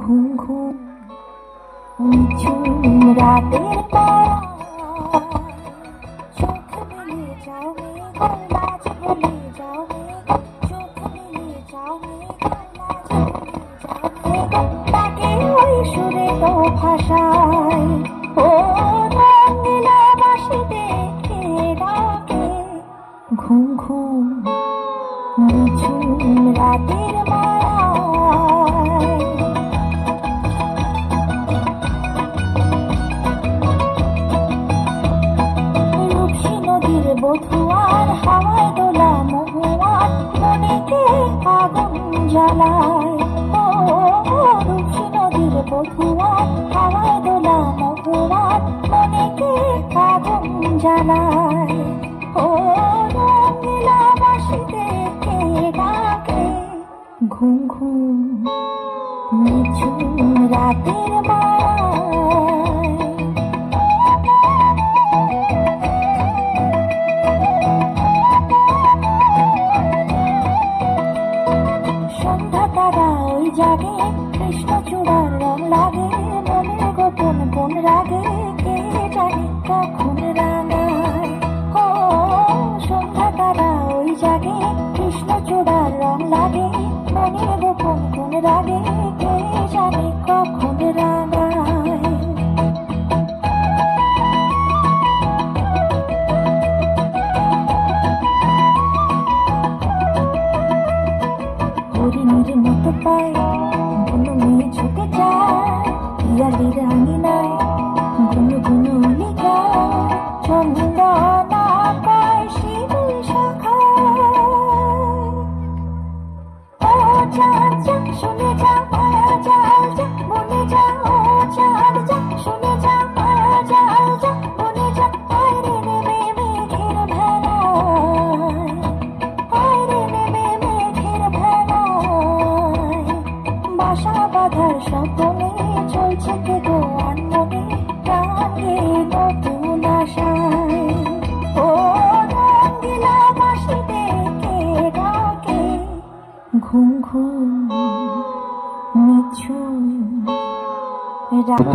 ঘুম ঘুম নিঝুম রাতের তারা চোখ মেলে যাও মেঘ লাজ ভুলে যাও মেঘ চোখ মেলে যাও মেঘ লাজ ভুলে যাও মেঘ তাকে ওই সুরে তো ভাষায় ও রঙিলা বাসি দেখে ডাকে ঘুম ঘুম নিঝুম রাতের মায়ায় রূপসী নদীর বধুয়ার হাওয়ায় দোলা মহুয়ার মনেকে আগুন জ্বালায় ও রূপসী নদীর বধুয়ার হাওয়ায় দোলা মহুয়ার মনেকে আগুন জ্বালায় ও রঙিলা বাসি দেখে ডাকে ঘুম ঘুম নিঝুম রাতের মায়ায় সন্ধ্যা তারা ওই জাগে কৃষ্ণচূড়ার রং লাগে মনের গোপন কোন রাগে কে জানে কখন রাঙায় ও সন্ধ্যা তারা ওই জাগে কৃষ্ণচূড়ার রং লাগে মনের গোপন কোন রাগে কে জানে কখন রাঙায় হরিণীর মতো পায় কোনো মেয়ে ছুটে যায় পিয়ালির আঙিনায় গুনু গুনু উনি গায় চন্দনা পায় শিবুল শাখায় ও চাঁদ যা শুনে যা মায়া জাল যা মনে যা ও চাঁদ যা শুনে যা মায়া জাল যা মনে যা আয়রে নেমে মেঘের ভেলায় আয়রে নেমে মেঘের ভেলায় বাসা বাঁধার স্বপ্নে চলছে কে গো আনমনে প্রাণে নতুন আশায় ও রঙিলা বাসি দেখে ডাকে ঘুম ঘুম নিঝুম রাত